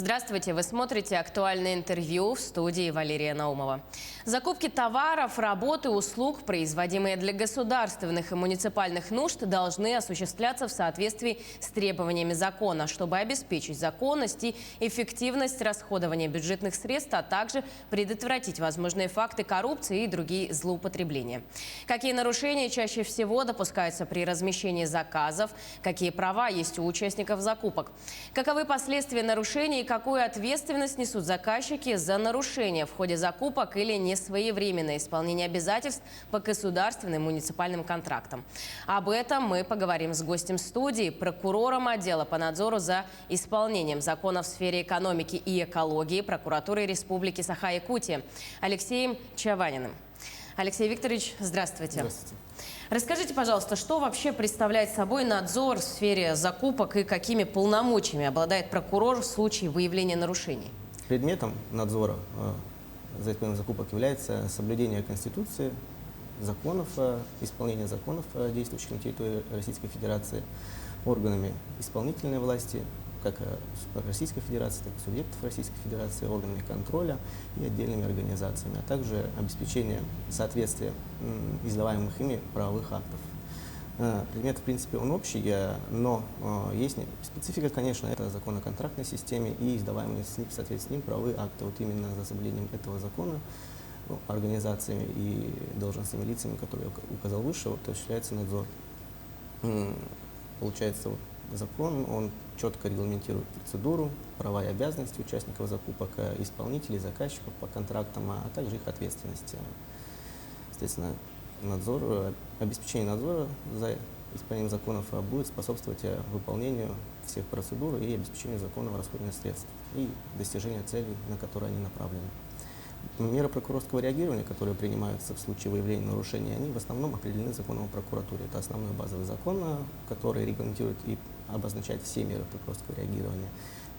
Здравствуйте! Вы смотрите «Актуальное интервью», в студии Валерия Наумова. Закупки товаров, работы, услуг, производимые для государственных и муниципальных нужд, должны осуществляться в соответствии с требованиями закона, чтобы обеспечить законность и эффективность расходования бюджетных средств, а также предотвратить возможные факты коррупции и другие злоупотребления. Какие нарушения чаще всего допускаются при размещении заказов, какие права есть у участников закупок, каковы последствия нарушений, какую ответственность несут заказчики за нарушения в ходе закупок или несвоевременное исполнение обязательств по государственным и муниципальным контрактам. Об этом мы поговорим с гостем студии, прокурором отдела по надзору за исполнением законов в сфере экономики и экологии прокуратуры Республики Саха-Якутия Алексеем Чаваниным. Алексей Викторович, здравствуйте. Здравствуйте. Расскажите, пожалуйста, что вообще представляет собой надзор в сфере закупок и какими полномочиями обладает прокурор в случае выявления нарушений? Предметом надзора за исполнением закупок является соблюдение Конституции, законов, исполнение законов, действующих на территории Российской Федерации, органами исполнительной власти, как Российской Федерации, так и субъектов Российской Федерации, органами контроля и отдельными организациями, а также обеспечение соответствия издаваемых ими правовых актов. Предмет, в принципе, он общий, но есть специфика, конечно, это закон о контрактной системе и издаваемые в соответствии с ним правовые акты. Вот именно за соблюдением этого закона организациями и должностными лицами, которые я указал выше, осуществляется надзор. Получается, закон, он четко регламентирует процедуру, права и обязанности участников закупок, исполнителей, заказчиков по контрактам, а также их ответственности. Естественно, обеспечение надзора за исполнением законов будет способствовать выполнению всех процедур и обеспечению законного расходования средств и достижению целей, на которые они направлены. Меры прокурорского реагирования, которые принимаются в случае выявления нарушений, они в основном определены законом о прокуратуре. Это основной базовый закон, который регламентирует и обозначает все меры прокурорского реагирования.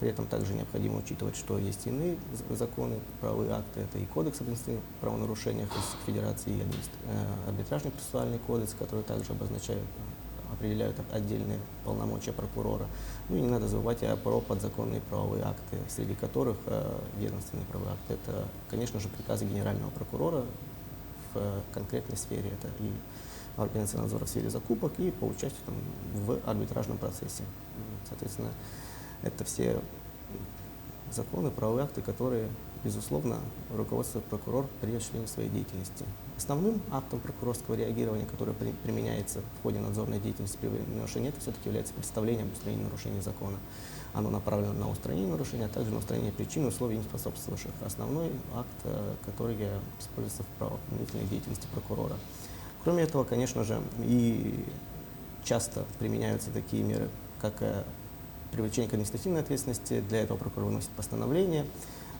При этом также необходимо учитывать, что есть иные законы, правовые акты. Это и Кодекс об административных правонарушениях Российской Федерации, и арбитражный процессуальный кодекс, который также определяют отдельные полномочия прокурора. Ну и не надо забывать про подзаконные правовые акты, среди которых ведомственные правовые акты. Это, конечно же, приказы генерального прокурора в конкретной сфере. Это и организация надзора в сфере закупок, и по участию в арбитражном процессе. Соответственно, это все законы, правовые акты, которые, безусловно, руководствует прокурор при осуществлении своей деятельности. Основным актом прокурорского реагирования, которое применяется в ходе надзорной деятельности при выявлении нарушений, это все-таки является представление об устранении нарушений закона. Оно направлено на устранение нарушения, а также на устранение причин и условий, не способствовавших. Основной акт, который используется в правоохранительной деятельности прокурора. Кроме этого, конечно же, и часто применяются такие меры, как привлечение к административной ответственности. Для этого прокурор выносит постановление.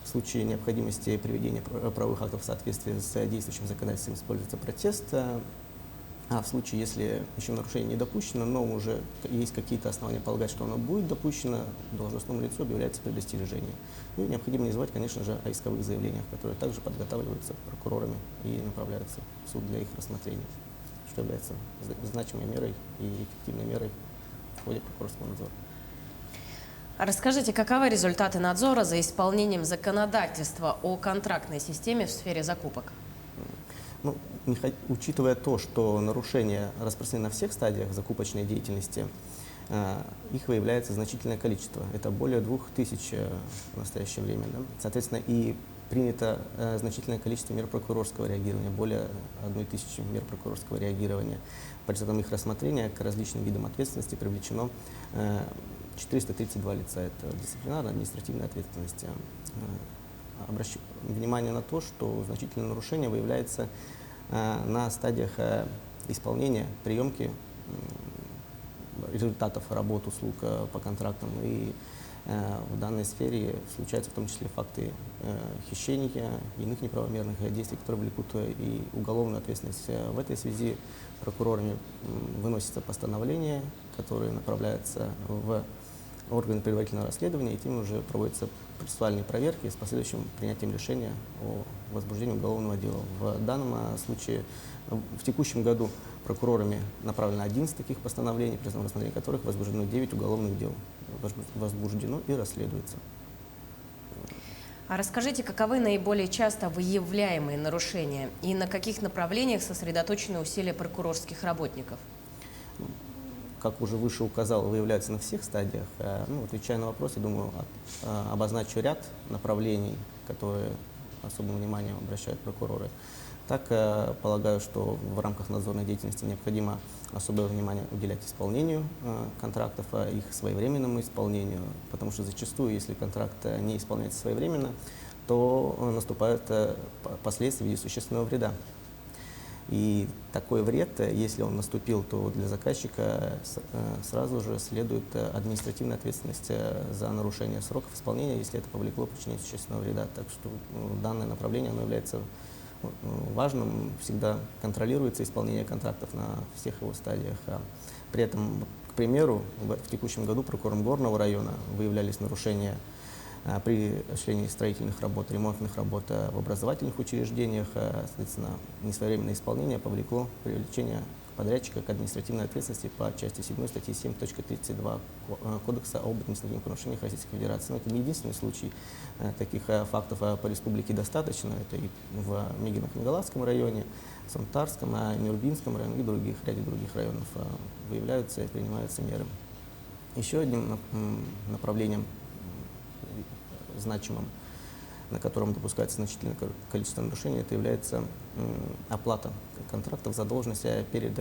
В случае необходимости приведения правовых актов в соответствии с действующим законодательством используется протест. А в случае, если еще нарушение не допущено, но уже есть какие-то основания полагать, что оно будет допущено, должностному лицу объявляется предостережение. Ну и необходимо не забывать, конечно же, о исковых заявлениях, которые также подготавливаются прокурорами и направляются в суд для их рассмотрения, что является значимой мерой и эффективной мерой в ходе прокурорского надзора. Расскажите, каковы результаты надзора за исполнением законодательства о контрактной системе в сфере закупок? Ну, учитывая то, что нарушения распространены на всех стадиях закупочной деятельности, их выявляется значительное количество. Это более 2000 в настоящее время. Да? Соответственно, и принято значительное количество мер прокурорского реагирования, более 1000 мер прокурорского реагирования. По результатам их рассмотрения к различным видам ответственности привлечено 432 лица. Это дисциплинарная, административная ответственность. Обращу внимание на то, что значительное нарушение выявляется на стадиях исполнения, приемки результатов работ, услуг по контрактам. И в данной сфере случаются в том числе факты хищений, иных неправомерных действий, которые влекут и уголовную ответственность. В этой связи прокурорами выносится постановление, которое направляется в органы предварительного расследования, и тем уже проводятся процессуальные проверки с последующим принятием решения о возбуждении уголовного дела. В данном случае, в текущем году прокурорами направлено 11 таких постановлений, при рассмотрении которых возбуждено 9 уголовных дел. Возбуждено и расследуется. А расскажите, каковы наиболее часто выявляемые нарушения и на каких направлениях сосредоточены усилия прокурорских работников? Как уже выше указал, выявляются на всех стадиях. Отвечая на вопрос, я думаю, обозначу ряд направлений, которые особое внимание обращают прокуроры. Так, полагаю, что в рамках надзорной деятельности необходимо особое внимание уделять исполнению контрактов, их своевременному исполнению, потому что зачастую, если контракт не исполняется своевременно, то наступают последствия в виде существенного вреда. И такой вред, если он наступил, то для заказчика сразу же следует административная ответственность за нарушение сроков исполнения, если это повлекло причинение существенного вреда. Так что данное направление оно является важным, всегда контролируется исполнение контрактов на всех его стадиях. При этом, к примеру, в текущем году прокурором Горного района выявлялись нарушения при осуществлении строительных работ, ремонтных работ в образовательных учреждениях. Соответственно, несвоевременное исполнение повлекло привлечение подрядчика к административной ответственности по части 7 статьи 7.32 Кодекса об административных нарушениях Российской Федерации. Но это не единственный случай. Таких фактов по республике достаточно. Это и в Мегино-Книголадском районе, Самтарском, Нюрбинском районе и ряде других районов выявляются и принимаются меры. Еще одним направлением значимым, на котором допускается значительное количество нарушений, это является оплата контрактов за задолженность перед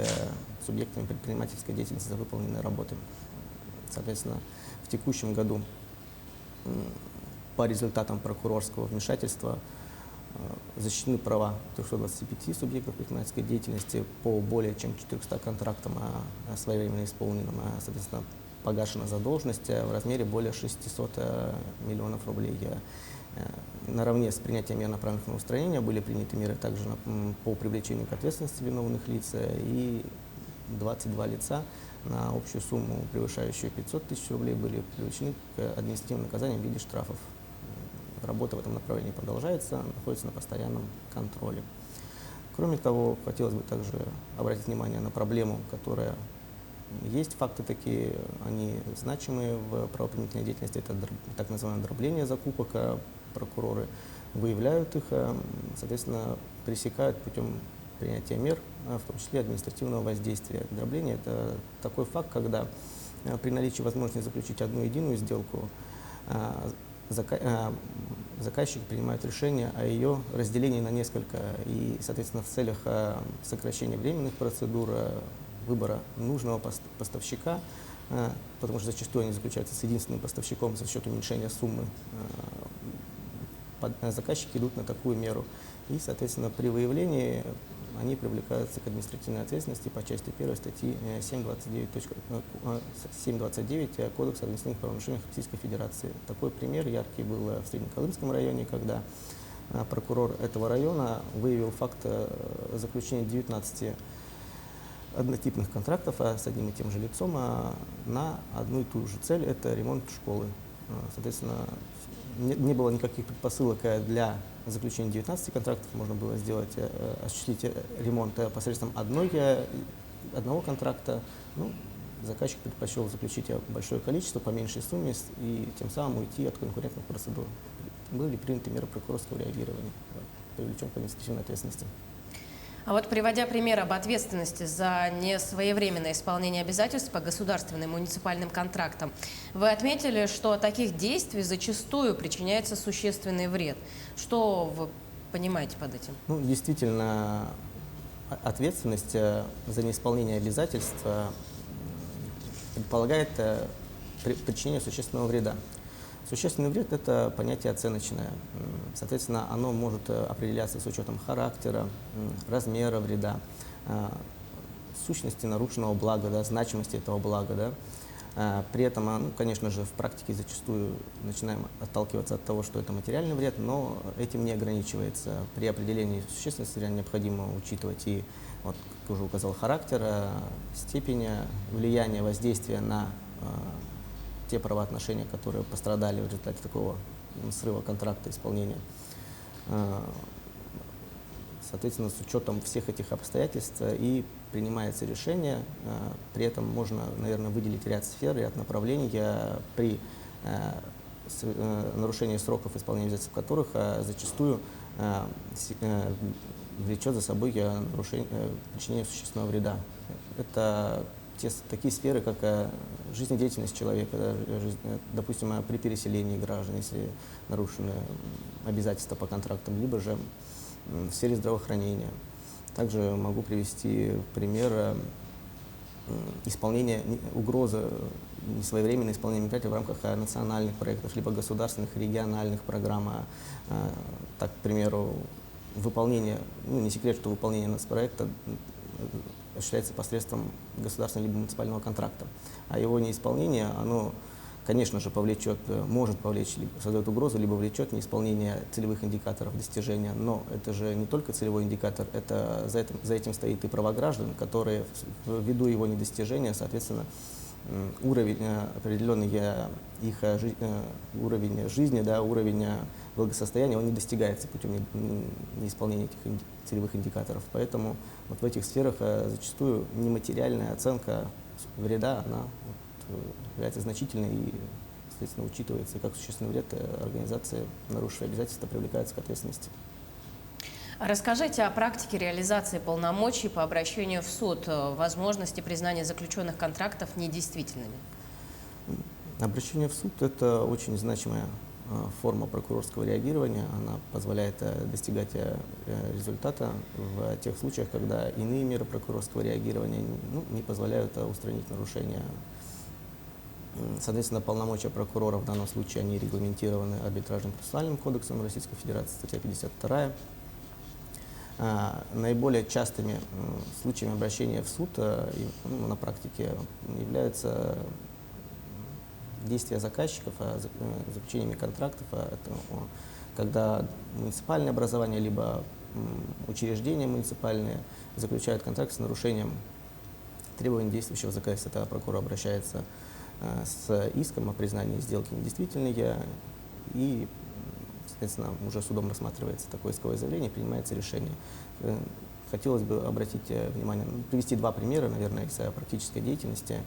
субъектами предпринимательской деятельности за выполненные работы. Соответственно, в текущем году по результатам прокурорского вмешательства защищены права 325 субъектов предпринимательской деятельности по более чем 400 контрактам своевременно исполненным. Соответственно, погашена задолженность в размере более 600 миллионов рублей. Наравне с принятием мер, направленных на устранение, были приняты меры также по привлечению к ответственности виновных лиц, и 22 лица на общую сумму, превышающую 500 тысяч рублей, были привлечены к административным наказаниям в виде штрафов. Работа в этом направлении продолжается, находится на постоянном контроле. Кроме того, хотелось бы также обратить внимание на проблему, которая есть. Факты такие, они значимые в правоохранительной деятельности, это так называемое дробление закупок. Прокуроры выявляют их, соответственно, пресекают путем принятия мер, в том числе административного воздействия. Дробление – это такой факт, когда при наличии возможности заключить одну единую сделку, заказчик принимает решение о ее разделении на несколько, и, соответственно, в целях сокращения временных процедур, выбора нужного поставщика, потому что зачастую они заключаются с единственным поставщиком за счет уменьшения суммы, заказчики идут на такую меру. И, соответственно, при выявлении они привлекаются к административной ответственности по части 1 статьи 7.29 Кодекса об административных правонарушениях Российской Федерации. Такой пример яркий был в Среднеколымском районе, когда прокурор этого района выявил факт заключения 19 однотипных контрактов с одним и тем же лицом на одну и ту же цель – это ремонт школы. Соответственно, не было никаких предпосылок для заключения 19 контрактов, можно было осуществить ремонт посредством одного контракта. Заказчик предпочел заключить большое количество по меньшей сумме и тем самым уйти от конкурентных процедур. Были приняты меры прокурорского реагирования, привлечен к административной ответственности. А вот приводя пример об ответственности за несвоевременное исполнение обязательств по государственным муниципальным контрактам, вы отметили, что от таких действий зачастую причиняется существенный вред. Что вы понимаете под этим? Действительно, ответственность за неисполнение обязательств предполагает причинение существенного вреда. Существенный вред – это понятие оценочное. Соответственно, оно может определяться с учетом характера, размера вреда, сущности нарушенного блага, значимости этого блага. При этом, конечно же, в практике зачастую начинаем отталкиваться от того, что это материальный вред, но этим не ограничивается. При определении существенности необходимо учитывать и, как уже указал, характер, степень влияния, воздействия на те правоотношения, которые пострадали в результате такого срыва контракта исполнения. Соответственно, с учетом всех этих обстоятельств и принимается решение. При этом можно, наверное, выделить ряд сфер, ряд направлений при нарушение сроков исполнения обязательств которых зачастую влечет за собой причинение существенного вреда. Это такие сферы, как жизнедеятельность человека, да, допустим, при переселении граждан, если нарушены обязательства по контрактам, либо же в сфере здравоохранения. Также могу привести пример исполнения угрозы, несвоевременное исполнение мероприятий в рамках национальных проектов, либо государственных, региональных программ. Так, к примеру, выполнение, не секрет, что выполнение нацпроекта осуществляется посредством государственного либо муниципального контракта. А его неисполнение, оно, конечно же, может повлечь, создает угрозу, либо влечет неисполнение целевых индикаторов достижения. Но это же не только целевой индикатор, за этим стоит и права граждан, которые ввиду его недостижения, соответственно, определенный их уровень жизни, да, уровень благосостояния, он не достигается путем неисполнения этих целевых индикаторов. Поэтому вот в этих сферах зачастую нематериальная оценка вреда, она является значительной и, естественно, учитывается, и как существенный вред организации, нарушившей обязательства, привлекается к ответственности. Расскажите о практике реализации полномочий по обращению в суд, возможности признания заключенных контрактов недействительными. Обращение в суд – это очень значимая форма прокурорского реагирования. Она позволяет достигать результата в тех случаях, когда иные меры прокурорского реагирования не позволяют устранить нарушения. Соответственно, полномочия прокурора в данном случае они регламентированы Арбитражным процессуальным кодексом Российской Федерации, статья 52. Наиболее частыми случаями обращения в суд на практике являются действия заказчиков, заключениями контрактов, когда муниципальное образование либо учреждения муниципальные заключают контракт с нарушением требований действующего законодательства. Тогда прокурор обращается с иском о признании сделки недействительной и, соответственно, уже судом рассматривается такое исковое заявление, принимается решение. Хотелось бы обратить внимание, привести два примера, наверное, из практической деятельности,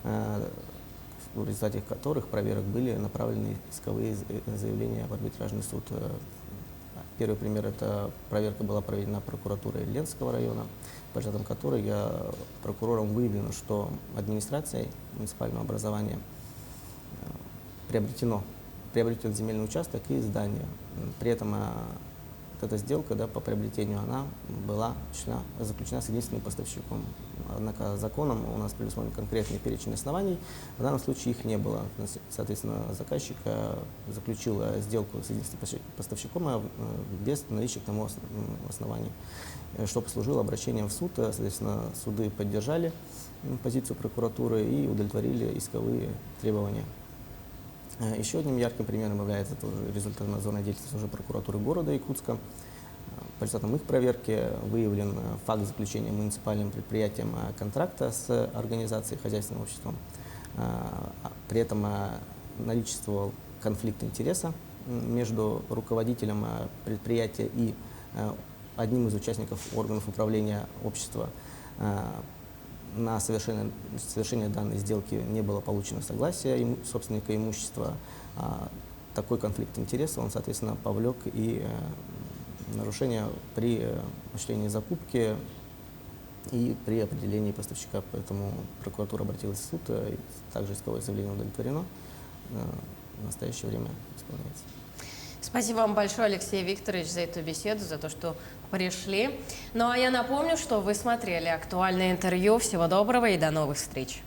в результате которых проверок были направлены исковые заявления в арбитражный суд. Первый пример – это проверка была проведена прокуратурой Ленского района, по результатам которой прокурором выявлено, что администрацией муниципального образования приобретен земельный участок и здание. При этом вот эта сделка, да, по приобретению, она была заключена с единственным поставщиком. Однако законом у нас предусмотрен конкретный перечень оснований. В данном случае их не было. Соответственно, заказчик заключил сделку с единственным поставщиком без наличия к тому оснований, что послужило обращением в суд. Соответственно, суды поддержали позицию прокуратуры и удовлетворили исковые требования. Еще одним ярким примером является тоже результат надзорной деятельности уже прокуратуры города Якутска. По результатам их проверки выявлен факт заключения муниципальным предприятием контракта с организацией хозяйственным обществом. При этом наличествовал конфликт интереса между руководителем предприятия и одним из участников органов управления общества. На совершение данной сделки не было получено согласия собственника имущества. Такой конфликт интересов, он, соответственно, повлек и нарушение при осуществлении закупки и при определении поставщика. Поэтому прокуратура обратилась в суд, и также исковое заявление удовлетворено. В настоящее время исполняется. Спасибо вам большое, Алексей Викторович, за эту беседу, за то, что пришли. Ну а я напомню, что вы смотрели актуальное интервью. Всего доброго и до новых встреч.